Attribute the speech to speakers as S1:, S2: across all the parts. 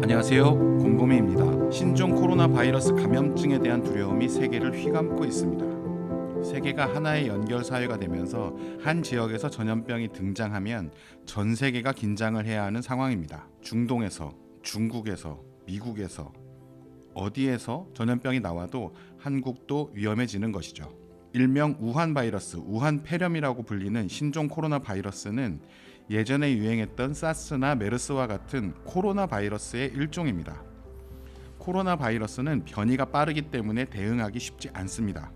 S1: 안녕하세요. 곰곰이입니다. 신종 코로나 바이러스 감염증에 대한 두려움이 세계를 휘감고 있습니다. 세계가 하나의 연결 사회가 되면서 한 지역에서 전염병이 등장하면 전 세계가 긴장을 해야 하는 상황입니다. 중동에서, 중국에서, 미국에서 어디에서 전염병이 나와도 한국도 위험해지는 것이죠. 일명 우한 바이러스, 우한 폐렴이라고 불리는 신종 코로나 바이러스는 예전에 유행했던 사스나 메르스와 같은 코로나 바이러스의 일종입니다. 코로나 바이러스는 변이가 빠르기 때문에 대응하기 쉽지 않습니다.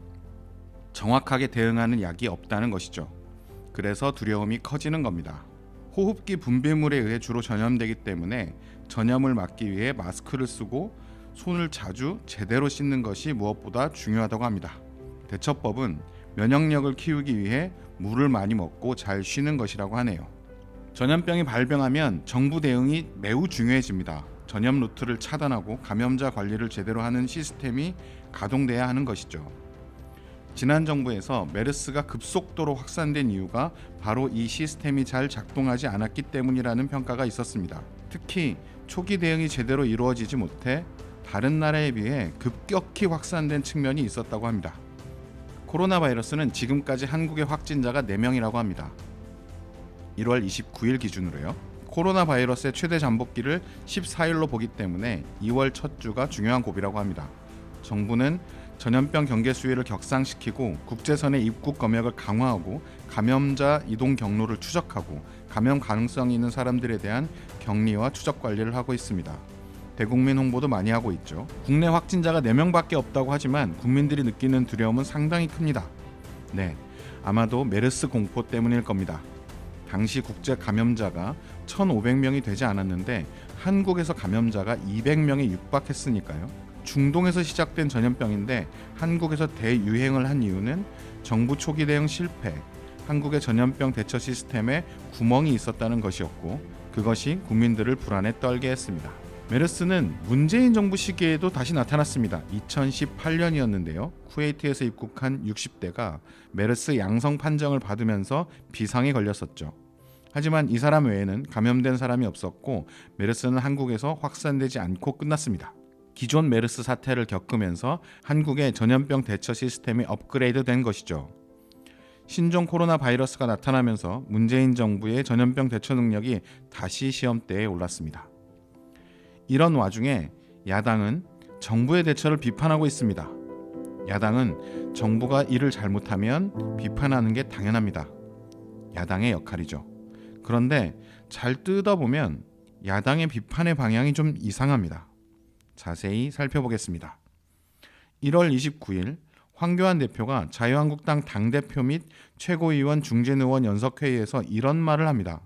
S1: 정확하게 대응하는 약이 없다는 것이죠. 그래서 두려움이 커지는 겁니다. 호흡기 분비물에 의해 주로 전염되기 때문에 전염을 막기 위해 마스크를 쓰고 손을 자주 제대로 씻는 것이 무엇보다 중요하다고 합니다. 대처법은 면역력을 키우기 위해 물을 많이 먹고 잘 쉬는 것이라고 하네요. 전염병이 발병하면 정부 대응이 매우 중요해집니다. 전염 루트를 차단하고 감염자 관리를 제대로 하는 시스템이 가동돼야 하는 것이죠. 지난 정부에서 메르스가 급속도로 확산된 이유가 바로 이 시스템이 잘 작동하지 않았기 때문이라는 평가가 있었습니다. 특히 초기 대응이 제대로 이루어지지 못해 다른 나라에 비해 급격히 확산된 측면이 있었다고 합니다. 코로나 바이러스는 지금까지 한국의 확진자가 4명이라고 합니다. 1월 29일 기준으로요. 코로나 바이러스의 최대 잠복기를 14일로 보기 때문에 2월 첫 주가 중요한 고비라고 합니다. 정부는 전염병 경계 수위를 격상시키고 국제선의 입국 검역을 강화하고 감염자 이동 경로를 추적하고 감염 가능성이 있는 사람들에 대한 격리와 추적 관리를 하고 있습니다. 대국민 홍보도 많이 하고 있죠. 국내 확진자가 4명밖에 없다고 하지만 국민들이 느끼는 두려움은 상당히 큽니다. 네, 아마도 메르스 공포 때문일 겁니다. 당시 국제 감염자가 1,500명이 되지 않았는데 한국에서 감염자가 200명에 육박했으니까요. 중동에서 시작된 전염병인데 한국에서 대유행을 한 이유는 정부 초기 대응 실패, 한국의 전염병 대처 시스템에 구멍이 있었다는 것이었고 그것이 국민들을 불안에 떨게 했습니다. 메르스는 문재인 정부 시기에도 다시 나타났습니다. 2018년이었는데요. 쿠웨이트에서 입국한 60대가 메르스 양성 판정을 받으면서 비상에 걸렸었죠. 하지만 이 사람 외에는 감염된 사람이 없었고 메르스는 한국에서 확산되지 않고 끝났습니다. 기존 메르스 사태를 겪으면서 한국의 전염병 대처 시스템이 업그레이드된 것이죠. 신종 코로나 바이러스가 나타나면서 문재인 정부의 전염병 대처 능력이 다시 시험대에 올랐습니다. 이런 와중에 야당은 정부의 대처를 비판하고 있습니다. 야당은 정부가 일을 잘못하면 비판하는 게 당연합니다. 야당의 역할이죠. 그런데 잘 뜯어보면 야당의 비판의 방향이 좀 이상합니다. 자세히 살펴보겠습니다. 1월 29일 황교안 대표가 자유한국당 당대표 및 최고위원 중진의원 연석회의에서 이런 말을 합니다.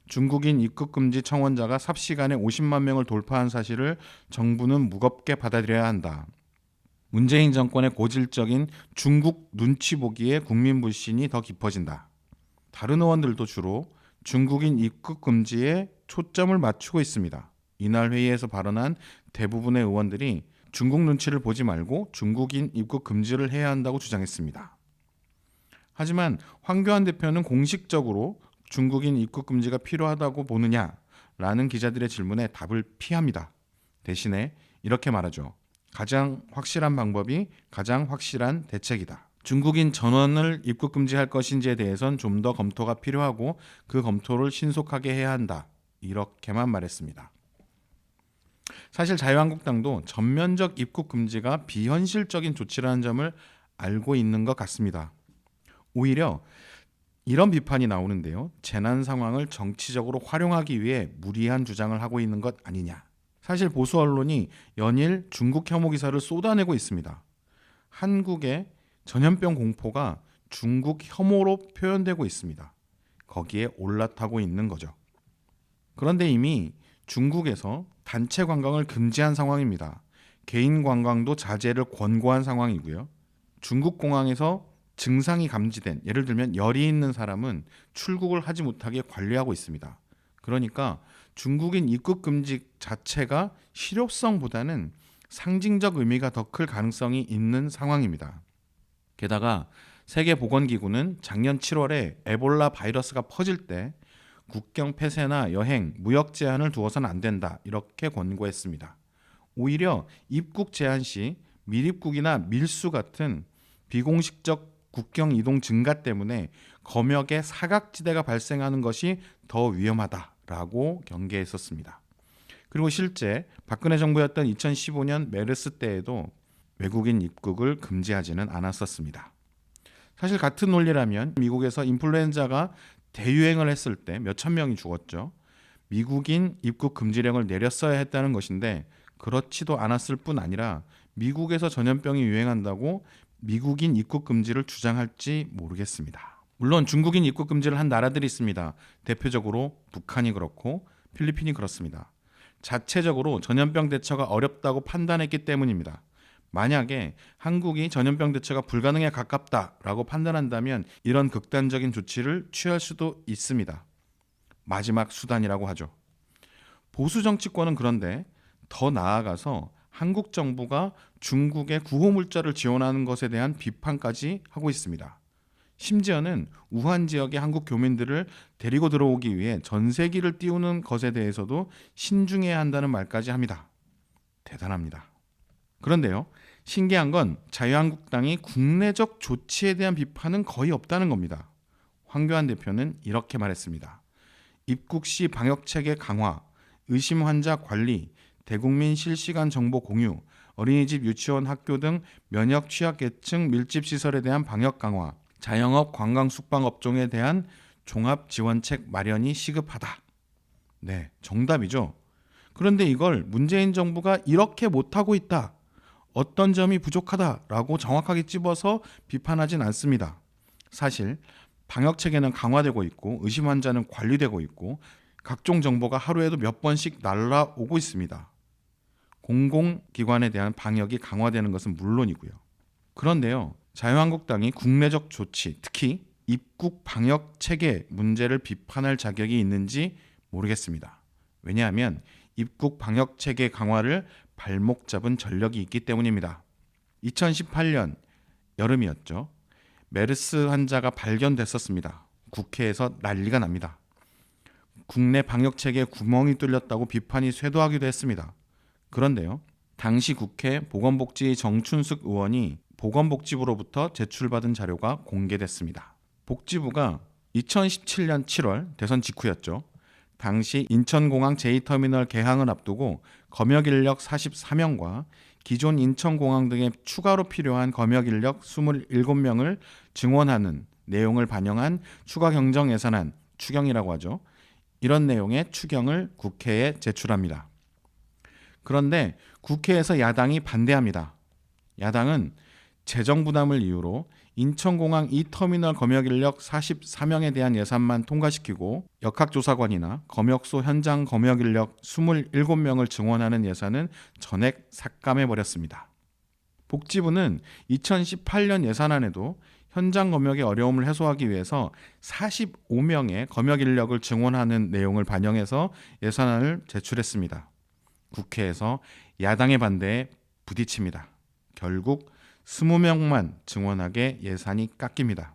S1: 중국인 입국금지 청원자가 삽시간에 50만 명을 돌파한 사실을 정부는 무겁게 받아들여야 한다. 문재인 정권의 고질적인 중국 눈치 보기에 국민 불신이 더 깊어진다. 다른 의원들도 주로 중국인 입국 금지에 초점을 맞추고 있습니다. 이날 회의에서 발언한 대부분의 의원들이 중국 눈치를 보지 말고 중국인 입국 금지를 해야 한다고 주장했습니다. 하지만 황교안 대표는 공식적으로 중국인 입국 금지가 필요하다고 보느냐라는 기자들의 질문에 답을 피합니다. 대신에 이렇게 말하죠. 가장 확실한 방법이 가장 확실한 대책이다. 중국인 전원을 입국 금지할 것인지에 대해선 좀 더 검토가 필요하고 그 검토를 신속하게 해야 한다. 이렇게만 말했습니다. 사실 자유한국당도 전면적 입국 금지가 비현실적인 조치라는 점을 알고 있는 것 같습니다. 오히려 이런 비판이 나오는데요. 재난 상황을 정치적으로 활용하기 위해 무리한 주장을 하고 있는 것 아니냐. 사실 보수 언론이 연일 중국 혐오 기사를 쏟아내고 있습니다. 한국의 전염병 공포가 중국 혐오로 표현되고 있습니다. 거기에 올라타고 있는 거죠. 그런데 이미 중국에서 단체 관광을 금지한 상황입니다. 개인 관광도 자제를 권고한 상황이고요. 중국 공항에서 증상이 감지된, 예를 들면 열이 있는 사람은 출국을 하지 못하게 관리하고 있습니다. 그러니까 중국인 입국 금지 자체가 실효성보다는 상징적 의미가 더 클 가능성이 있는 상황입니다. 게다가 세계보건기구는 작년 7월에 에볼라 바이러스가 퍼질 때 국경 폐쇄나 여행, 무역 제한을 두어서는 안 된다 이렇게 권고했습니다. 오히려 입국 제한 시 밀입국이나 밀수 같은 비공식적 국경 이동 증가 때문에 검역의 사각지대가 발생하는 것이 더 위험하다라고 경계했었습니다. 그리고 실제 박근혜 정부였던 2015년 메르스 때에도 외국인 입국을 금지하지는 않았었습니다. 사실 같은 논리라면 미국에서 인플루엔자가 대유행을 했을 때 몇천 명이 죽었죠. 미국인 입국 금지령을 내렸어야 했다는 것인데 그렇지도 않았을 뿐 아니라 미국에서 전염병이 유행한다고 미국인 입국 금지를 주장할지 모르겠습니다. 물론 중국인 입국 금지를 한 나라들이 있습니다. 대표적으로 북한이 그렇고 필리핀이 그렇습니다. 자체적으로 전염병 대처가 어렵다고 판단했기 때문입니다. 만약에 한국이 전염병 대처가 불가능에 가깝다라고 판단한다면 이런 극단적인 조치를 취할 수도 있습니다. 마지막 수단이라고 하죠. 보수 정치권은 그런데 더 나아가서 한국 정부가 중국의 구호물자를 지원하는 것에 대한 비판까지 하고 있습니다. 심지어는 우한 지역의 한국 교민들을 데리고 들어오기 위해 전세기를 띄우는 것에 대해서도 신중해야 한다는 말까지 합니다. 대단합니다. 그런데요, 신기한 건 자유한국당이 국내적 조치에 대한 비판은 거의 없다는 겁니다. 황교안 대표는 이렇게 말했습니다. 입국 시 방역체계 강화, 의심 환자 관리, 대국민 실시간 정보 공유, 어린이집, 유치원, 학교 등 면역 취약계층 밀집 시설에 대한 방역 강화, 자영업, 관광, 숙박 업종에 대한 종합 지원책 마련이 시급하다. 네, 정답이죠. 그런데 이걸 문재인 정부가 이렇게 못하고 있다, 어떤 점이 부족하다라고 정확하게 찝어서 비판하진 않습니다. 사실 방역체계는 강화되고 있고 의심 환자는 관리되고 있고 각종 정보가 하루에도 몇 번씩 날아오고 있습니다. 공공기관에 대한 방역이 강화되는 것은 물론이고요. 그런데요, 자유한국당이 국내적 조치, 특히 입국 방역 체계 문제를 비판할 자격이 있는지 모르겠습니다. 왜냐하면 입국 방역 체계 강화를 발목 잡은 전력이 있기 때문입니다. 2018년 여름이었죠. 메르스 환자가 발견됐었습니다. 국회에서 난리가 납니다. 국내 방역 체계에 구멍이 뚫렸다고 비판이 쇄도하기도 했습니다. 그런데요, 당시 국회 보건복지 정춘숙 의원이 보건복지부로부터 제출받은 자료가 공개됐습니다. 복지부가 2017년 7월 대선 직후였죠. 당시 인천공항 제2터미널 개항을 앞두고 검역인력 44명과 기존 인천공항 등에 추가로 필요한 검역인력 27명을 증원하는 내용을 반영한 추가 경정 예산안, 추경이라고 하죠. 이런 내용의 추경을 국회에 제출합니다. 그런데 국회에서 야당이 반대합니다. 야당은 재정 부담을 이유로 인천공항 2터미널 검역인력 44명에 대한 예산만 통과시키고 역학조사관이나 검역소 현장 검역인력 27명을 증원하는 예산은 전액 삭감해버렸습니다. 복지부는 2018년 예산안에도 현장 검역의 어려움을 해소하기 위해서 45명의 검역인력을 증원하는 내용을 반영해서 예산안을 제출했습니다. 국회에서 야당의 반대에 부딪힙니다. 결국 20명만 증원하게 예산이 깎입니다.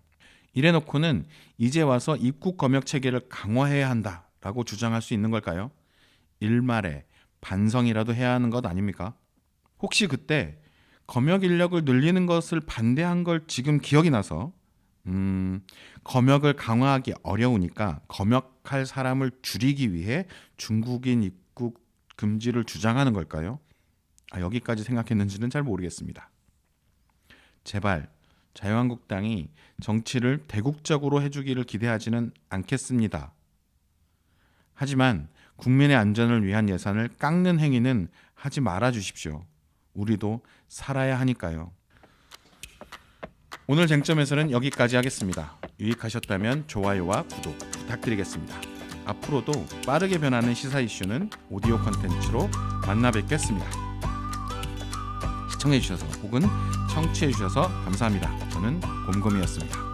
S1: 이래놓고는 이제 와서 입국 검역 체계를 강화해야 한다라고 주장할 수 있는 걸까요? 일말에 반성이라도 해야 하는 것 아닙니까? 혹시 그때 검역 인력을 늘리는 것을 반대한 걸 지금 기억이 나서 검역을 강화하기 어려우니까 검역할 사람을 줄이기 위해 중국인 입국 금지를 주장하는 걸까요? 여기까지 생각했는지는 잘 모르겠습니다. 제발 자유한국당이 정치를 대국적으로 해주기를 기대하지는 않겠습니다. 하지만 국민의 안전을 위한 예산을 깎는 행위는 하지 말아 주십시오. 우리도 살아야 하니까요. 오늘 쟁점에서는 여기까지 하겠습니다. 유익하셨다면 좋아요와 구독 부탁드리겠습니다. 앞으로도 빠르게 변하는 시사 이슈는 오디오 콘텐츠로 만나 뵙겠습니다. 시청해주셔서 혹은 청취해주셔서 감사합니다. 저는 곰곰이었습니다.